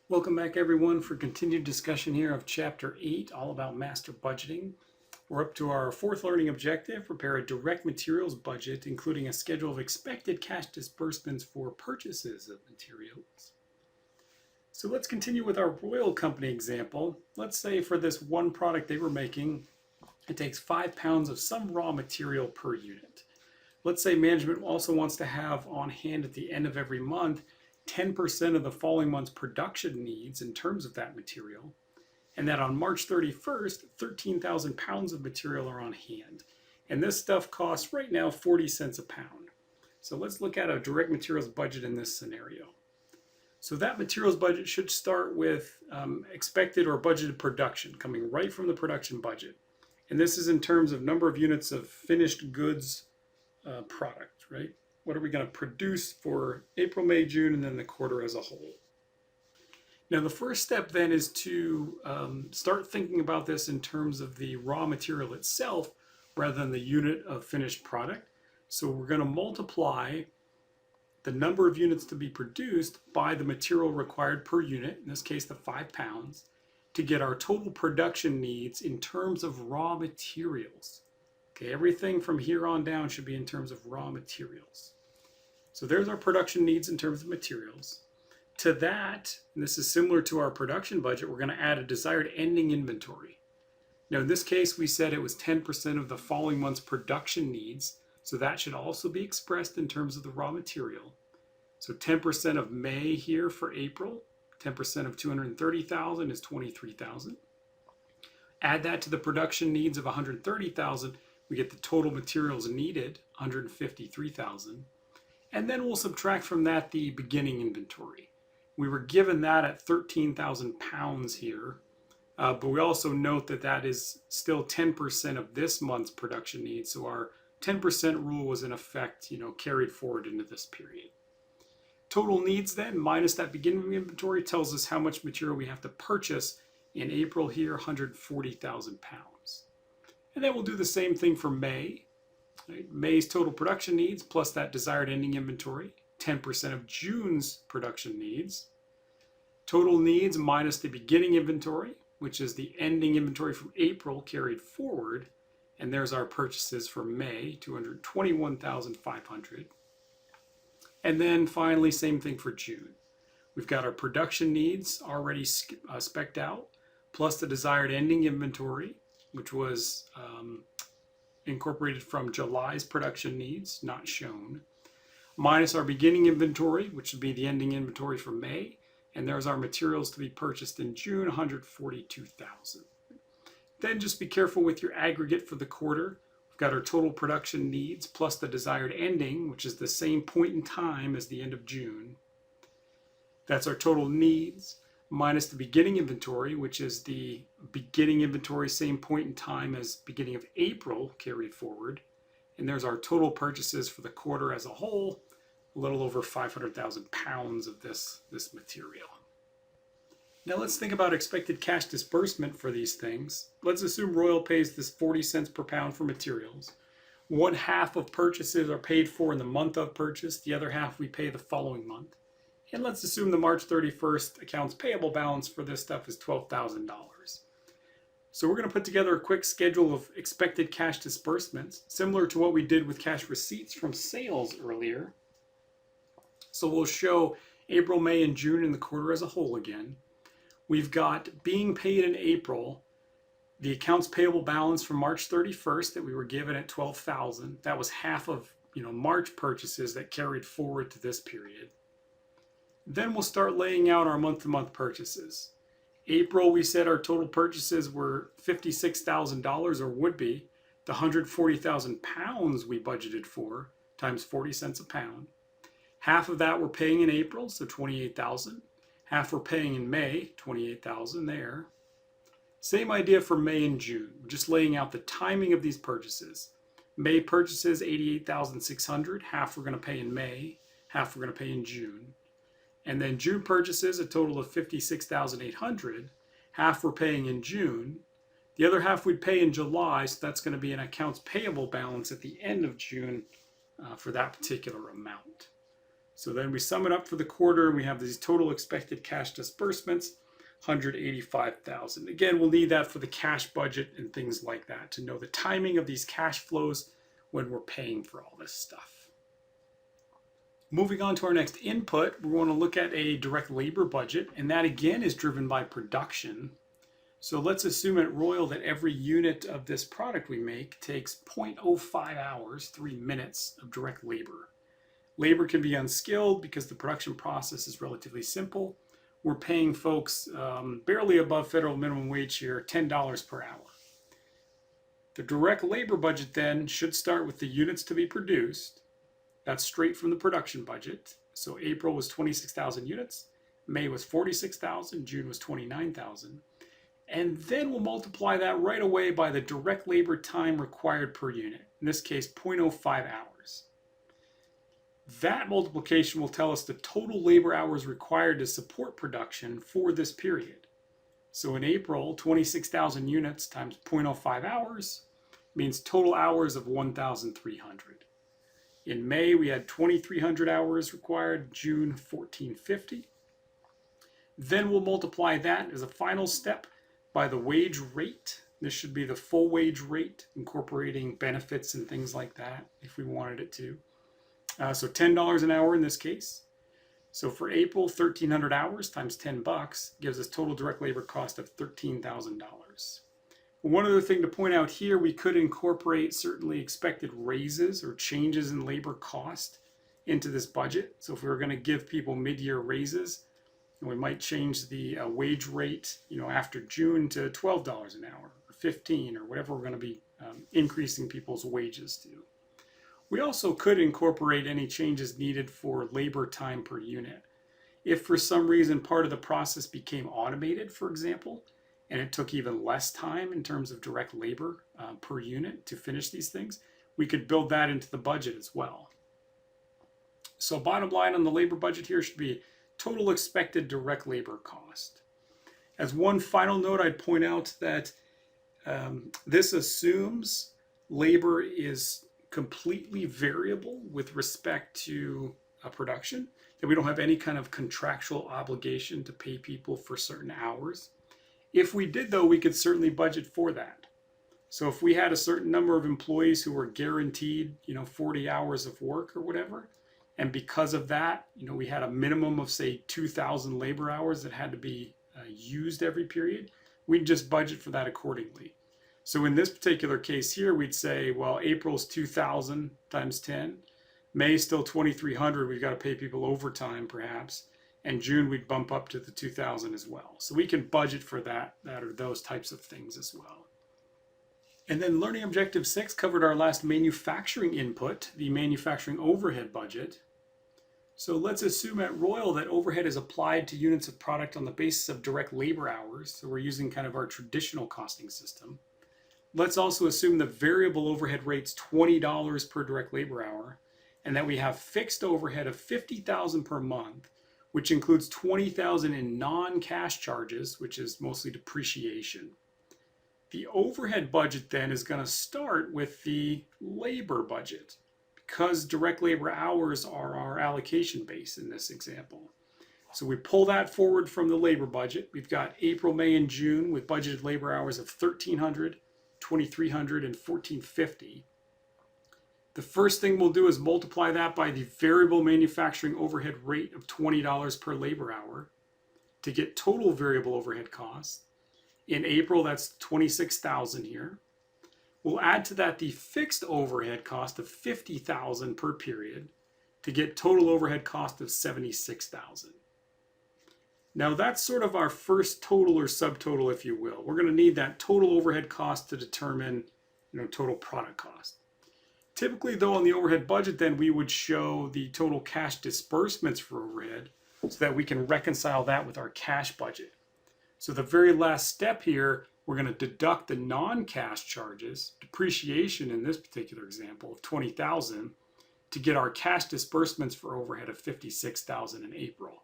Welcome back everyone for continued discussion here of Chapter 8, all about master budgeting. We're up to our fourth learning objective, prepare a direct materials budget, including a schedule of expected cash disbursements for purchases of materials. So let's continue with our Royal Company example. Let's say for this one product they were making, it takes 5 pounds of some raw material per unit. Let's say management also wants to have on hand at the end of every month 10% of the following month's production needs in terms of that material, and that on March 31st, 13,000 pounds of material are on hand. And this stuff costs right now 40 cents a pound. So let's look at a direct materials budget in this scenario. So that materials budget should start with expected or budgeted production coming right from the production budget. And this is in terms of number of units of finished goods product, right? What are we going to produce for April, May, June, and then the quarter as a whole? Now, the first step then is to start thinking about this in terms of the raw material itself rather than the unit of finished product. So we're going to multiply the number of units to be produced by the material required per unit, in this case the 5 pounds, to get our total production needs in terms of raw materials. Okay, everything from here on down should be in terms of raw materials. So there's our production needs in terms of materials. To that, and this is similar to our production budget, we're going to add a desired ending inventory. Now in this case, we said it was 10% of the following month's production needs, so that should also be expressed in terms of the raw material. So 10% of May here for April, 10% of 230,000 is 23,000. Add that to the production needs of 130,000, we get the total materials needed, 153,000. And then we'll subtract from that the beginning inventory. We were given that at 13,000 pounds here, but we also note that that is still 10% of this month's production needs. So our 10% rule was in effect, carried forward into this period. Total needs then, minus that beginning inventory, tells us how much material we have to purchase in April here, 140,000 pounds. And then we'll do the same thing for May. Right? May's total production needs plus that desired ending inventory, 10% of June's production needs. Total needs minus the beginning inventory, which is the ending inventory from April carried forward. And there's our purchases for May, 221,500. And then finally, same thing for June. We've got our production needs already spec'd out, plus the desired ending inventory, which was incorporated from July's production needs, not shown, minus our beginning inventory, which would be the ending inventory for May, and there's our materials to be purchased in June, 142,000. Then just be careful with your aggregate for the quarter. We've got our total production needs plus the desired ending, which is the same point in time as the end of June. That's our total needs, minus the beginning inventory, which is the beginning inventory, same point in time as beginning of April carried forward. And there's our total purchases for the quarter as a whole, a little over 500,000 pounds of this material. Now let's think about expected cash disbursement for these things. Let's assume Royal pays this 40 cents per pound for materials. 1/2 of purchases are paid for in the month of purchase, the other half we pay the following month. And let's assume the March 31st accounts payable balance for this stuff is $12,000. So we're going to put together a quick schedule of expected cash disbursements, similar to what we did with cash receipts from sales earlier. So we'll show April, May, and June in the quarter as a whole again. We've got being paid in April, the accounts payable balance from March 31st that we were given at $12,000. That was half of March purchases that carried forward to this period. Then we'll start laying out our month-to-month purchases. April, we said our total purchases were $56,000, or would be the 140,000 pounds we budgeted for, times 40 cents a pound. Half of that we're paying in April, so 28,000. Half we're paying in May, 28,000 there. Same idea for May and June. We're just laying out the timing of these purchases. May purchases, 88,600. Half we're going to pay in May, half we're going to pay in June. And then June purchases, a total of 56,800. Half we're paying in June. The other half we'd pay in July, so that's going to be an accounts payable balance at the end of June for that particular amount. So then we sum it up for the quarter, and we have these total expected cash disbursements, 185,000. Again, we'll need that for the cash budget and things like that to know the timing of these cash flows when we're paying for all this stuff. Moving on to our next input, we want to look at a direct labor budget, and that again is driven by production. So let's assume at Royal that every unit of this product we make takes 0.05 hours, 3 minutes of direct labor. Labor can be unskilled because the production process is relatively simple. We're paying folks barely above federal minimum wage here, $10 per hour. The direct labor budget then should start with the units to be produced. That's straight from the production budget. So April was 26,000 units, May was 46,000, June was 29,000. And then we'll multiply that right away by the direct labor time required per unit, in this case 0.05 hours. That multiplication will tell us the total labor hours required to support production for this period. So in April, 26,000 units times 0.05 hours means total hours of 1,300. In May, we had 2,300 hours required, June 1,450. Then we'll multiply that as a final step by the wage rate. This should be the full wage rate, incorporating benefits and things like that if we wanted it to. So $10 an hour in this case. So for April, 1,300 hours times 10 bucks gives us total direct labor cost of $13,000. One other thing to point out here, we could incorporate certainly expected raises or changes in labor cost into this budget. So if we were going to give people mid-year raises, we might change the wage rate, after June to $12 an hour or $15 or whatever we're going to be increasing people's wages to. We also could incorporate any changes needed for labor time per unit. If for some reason part of the process became automated, for example, and it took even less time in terms of direct labor per unit to finish these things, we could build that into the budget as well. So bottom line on the labor budget here should be total expected direct labor cost. As one final note, I'd point out that this assumes labor is completely variable with respect to production, that we don't have any kind of contractual obligation to pay people for certain hours. If we did, though, we could certainly budget for that. So if we had a certain number of employees who were guaranteed, 40 hours of work or whatever, and because of that, we had a minimum of, say, 2,000 labor hours that had to be used every period, we'd just budget for that accordingly. So in this particular case here, we'd say, well, April's 2,000 times 10, May's still 2,300, we've got to pay people overtime perhaps, and June we'd bump up to the 2,000 as well. So we can budget for that or those types of things as well. And then Learning Objective 6 covered our last manufacturing input, the manufacturing overhead budget. So let's assume at Royal that overhead is applied to units of product on the basis of direct labor hours. So we're using kind of our traditional costing system. Let's also assume the variable overhead rate's $20 per direct labor hour, and that we have fixed overhead of $50,000 per month, which includes $20,000 in non-cash charges, which is mostly depreciation. The overhead budget then is going to start with the labor budget, because direct labor hours are our allocation base in this example. So we pull that forward from the labor budget. We've got April, May, and June with budgeted labor hours of 1,300, 2,300, and 1,450. The first thing we'll do is multiply that by the variable manufacturing overhead rate of $20 per labor hour to get total variable overhead costs. In April, that's 26,000 here. We'll add to that the fixed overhead cost of 50,000 per period to get total overhead cost of 76,000. Now that's sort of our first total or subtotal, if you will. We're going to need that total overhead cost to determine, total product cost. Typically, though, on the overhead budget, then we would show the total cash disbursements for overhead so that we can reconcile that with our cash budget. So the very last step here, we're going to deduct the non-cash charges, depreciation in this particular example of 20,000, to get our cash disbursements for overhead of 56,000 in April.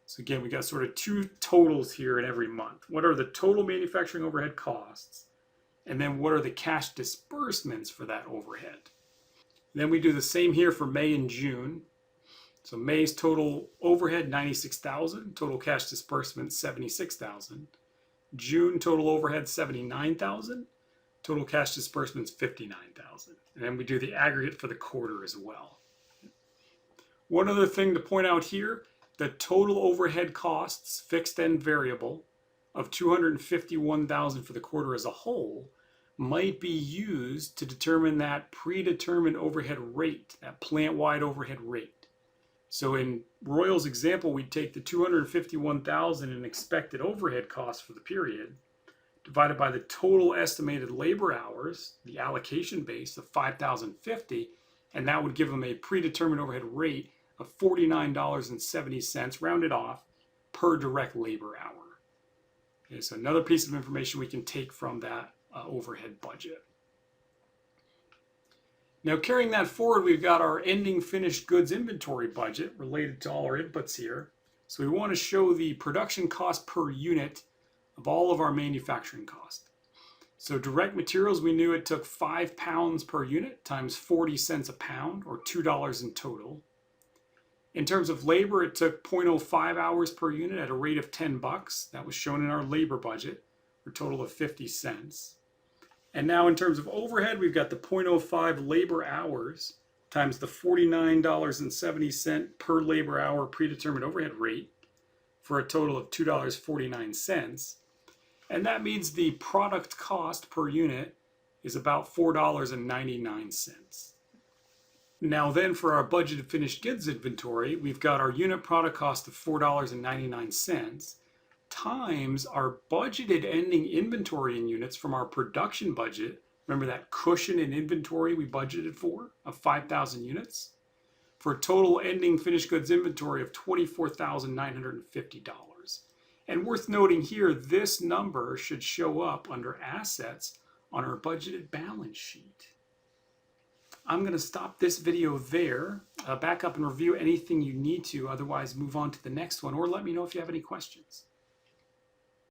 So again, we got sort of two totals here in every month. What are the total manufacturing overhead costs? And then what are the cash disbursements for that overhead? Then we do the same here for May and June. So May's total overhead, $96,000. Total cash disbursement, $76,000. June total overhead, $79,000. Total cash disbursements, $59,000. And then we do the aggregate for the quarter as well. One other thing to point out here, the total overhead costs, fixed and variable, of $251,000 for the quarter as a whole might be used to determine that predetermined overhead rate, that plant-wide overhead rate. So in Royal's example, we'd take the $251,000 in expected overhead costs for the period, divided by the total estimated labor hours, the allocation base of 5,050, and that would give them a predetermined overhead rate of $49.70, rounded off, per direct labor hour. Okay, so another piece of information we can take from that overhead budget. Now carrying that forward, we've got our ending finished goods inventory budget related to all our inputs here. So we want to show the production cost per unit of all of our manufacturing cost. So direct materials, we knew it took 5 pounds per unit times 40 cents a pound, or $2 in total. In terms of labor, it took 0.05 hours per unit at a rate of $10. That was shown in our labor budget, for a total of 50 cents. And now in terms of overhead, we've got the 0.05 labor hours times the $49.70 per labor hour predetermined overhead rate for a total of $2.49. And that means the product cost per unit is about $4.99. Now then, for our budgeted finished goods inventory, we've got our unit product cost of $4.99 times our budgeted ending inventory in units from our production budget. Remember that cushion in inventory we budgeted for of 5,000 units? For a total ending finished goods inventory of $24,950. And worth noting here, this number should show up under assets on our budgeted balance sheet. I'm going to stop this video there. Back up and review anything you need to, otherwise move on to the next one, or let me know if you have any questions.